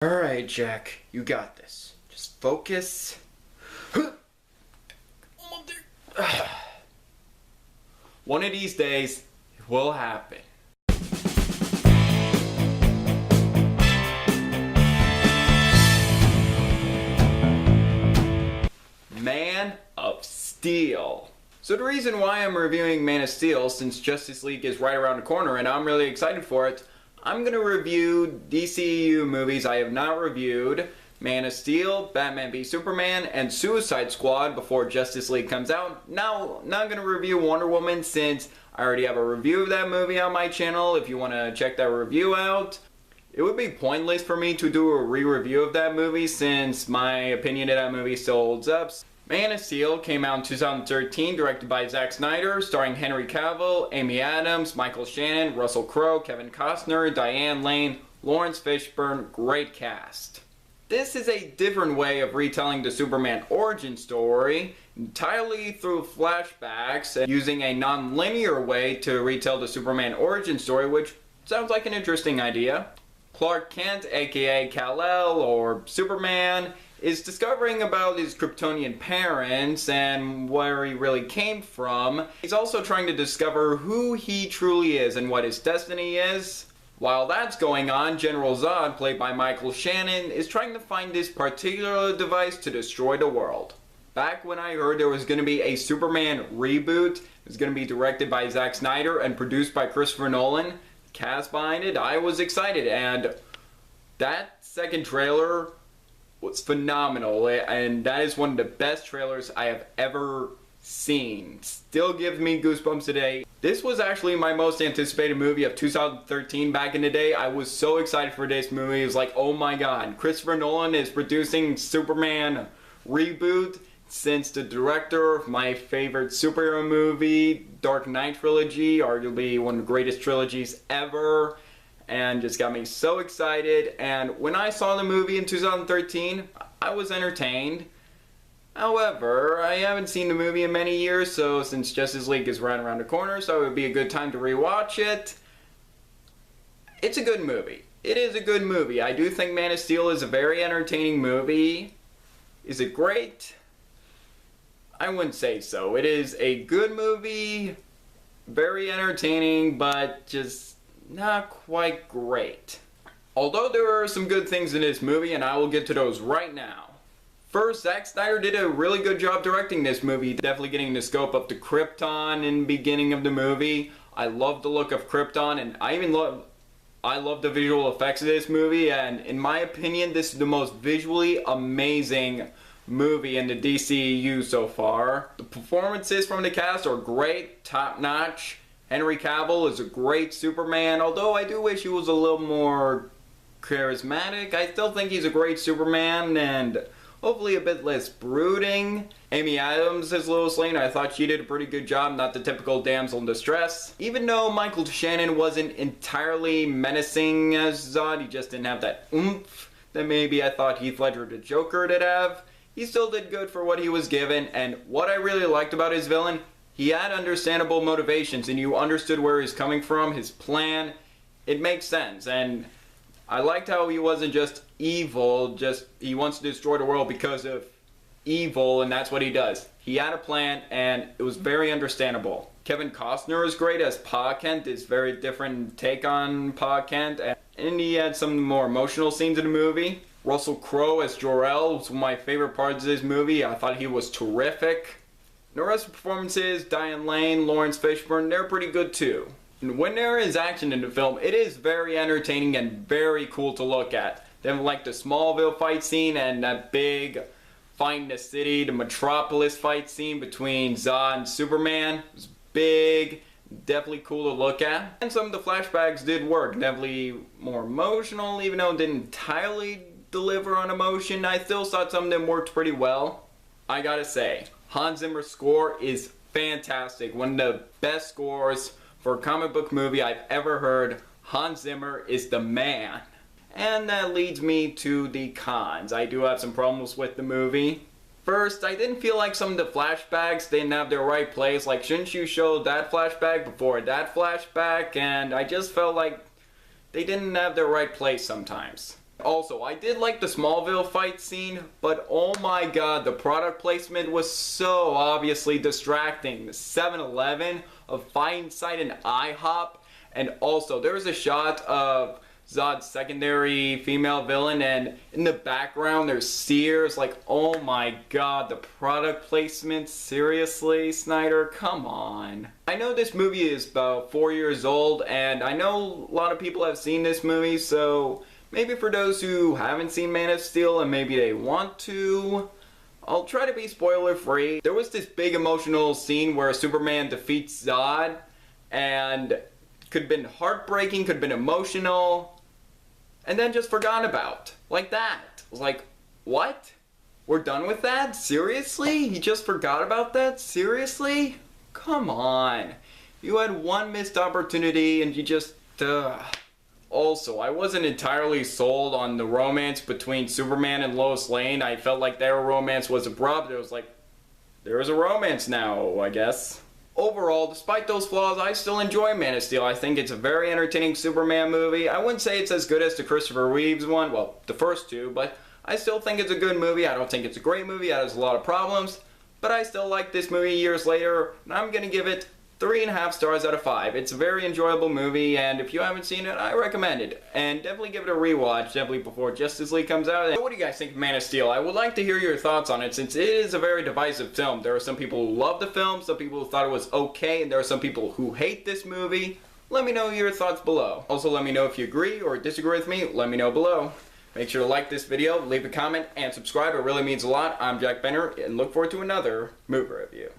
Alright, Jack, you got this. Just focus. One of these days, it will happen. Man of Steel. So the reason why I'm reviewing Man of Steel, since Justice League is right around the corner and I'm really excited for it, I'm going to review DCEU movies I have not reviewed, Man of Steel, Batman v Superman, and Suicide Squad before Justice League comes out. Now I'm going to review Wonder Woman since I already have a review of that movie on my channel if you want to check that review out. It would be pointless for me to do a re-review of that movie since my opinion of that movie still holds up. Man of Steel came out in 2013, directed by Zack Snyder, starring Henry Cavill, Amy Adams, Michael Shannon, Russell Crowe, Kevin Costner, Diane Lane, Lawrence Fishburne. Great cast. This is a different way of retelling the Superman origin story, entirely through flashbacks, and using a non-linear way to retell the Superman origin story, which sounds like an interesting idea. Clark Kent, aka Kal-El, or Superman, is discovering about his Kryptonian parents and where he really came from. He's also trying to discover who he truly is and what his destiny is. While that's going on, General Zod, played by Michael Shannon, is trying to find this particular device to destroy the world. Back when I heard there was going to be a Superman reboot, it was going to be directed by Zack Snyder and produced by Christopher Nolan, the cast behind it, I was excited, and that second trailer was phenomenal, and that is one of the best trailers I have ever seen. Still gives me goosebumps today. This was actually my most anticipated movie of 2013 back in the day. I was so excited for this movie. It was like, oh my god, Christopher Nolan is producing Superman reboot since the director of my favorite superhero movie, Dark Knight trilogy, arguably one of the greatest trilogies ever. And just got me so excited. And when I saw the movie in 2013, I was entertained. However, I haven't seen the movie in many years, so since Justice League is right around the corner, so it would be a good time to rewatch it. It's a good movie. It is a good movie. I do think Man of Steel is a very entertaining movie. Is it great? I wouldn't say so. It is a good movie, very entertaining, but just not quite great. Although there are some good things in this movie, and I will get to those right now. First, Zack Snyder did a really good job directing this movie, definitely getting the scope of the Krypton in the beginning of the movie. I love the look of Krypton, and I love the visual effects of this movie, and in my opinion, this is the most visually amazing movie in the DCEU so far. The performances from the cast are great, top-notch. Henry Cavill is a great Superman, although I do wish he was a little more charismatic. I still think he's a great Superman, and hopefully a bit less brooding. Amy Adams as Lois Lane, I thought she did a pretty good job, not the typical damsel in distress. Even though Michael Shannon wasn't entirely menacing as Zod, he just didn't have that oomph that maybe I thought Heath Ledger the Joker did have. He still did good for what he was given, and what I really liked about his villain, he had understandable motivations and you understood where he's coming from, his plan. It makes sense, and I liked how he wasn't just evil, just he wants to destroy the world because of evil, and that's what he does. He had a plan, and it was very understandable. Kevin Costner is great as Pa Kent. It's a very different take on Pa Kent, and he had some more emotional scenes in the movie. Russell Crowe as Jor-El was one of my favorite parts of this movie. I thought he was terrific. The rest of the performances, Diane Lane, Lawrence Fishburne, they're pretty good too. And when there is action in the film, it is very entertaining and very cool to look at. Then like the Smallville fight scene and that big fight in the city, the Metropolis fight scene between Zod and Superman. It was big, definitely cool to look at. And some of the flashbacks did work, definitely more emotional, even though it didn't entirely deliver on emotion. I still thought some of them worked pretty well. I gotta say, Hans Zimmer's score is fantastic. One of the best scores for a comic book movie I've ever heard. Hans Zimmer is the man. And that leads me to the cons. I do have some problems with the movie. First, I didn't feel like some of the flashbacks didn't have their right place. Like, shouldn't you show that flashback before that flashback? And I just felt like they didn't have their right place sometimes. Also, I did like the Smallville fight scene, but oh my god, the product placement was so obviously distracting. The 7-Eleven, a fighting site, an IHOP, and also there was a shot of Zod's secondary female villain, and in the background there's Sears. Like, oh my god, the product placement, seriously, Snyder, come on. I know this movie is about 4 years old, and I know a lot of people have seen this movie, so maybe for those who haven't seen Man of Steel and maybe they want to, I'll try to be spoiler free. There was this big emotional scene where Superman defeats Zod, and could have been heartbreaking, could have been emotional, and then just forgotten about. Like that. I was like, what? We're done with that? Seriously? He just forgot about that? Seriously? Come on. You had one missed opportunity and you just, Also, I wasn't entirely sold on the romance between Superman and Lois Lane. I felt like their romance was abrupt. It was like, there is a romance now, I guess. Overall, despite those flaws, I still enjoy Man of Steel. I think it's a very entertaining Superman movie. I wouldn't say it's as good as the Christopher Reeves one, well, the first two, but I still think it's a good movie. I don't think it's a great movie. It has a lot of problems, but I still like this movie years later, and I'm gonna give it 3.5 stars out of 5. It's a very enjoyable movie, and if you haven't seen it, I recommend it. And definitely give it a rewatch, definitely before Justice League comes out. So what do you guys think of Man of Steel? I would like to hear your thoughts on it, since it is a very divisive film. There are some people who love the film, some people who thought it was okay, and there are some people who hate this movie. Let me know your thoughts below. Also, let me know if you agree or disagree with me. Let me know below. Make sure to like this video, leave a comment, and subscribe. It really means a lot. I'm Jack Benner, and look forward to another movie review.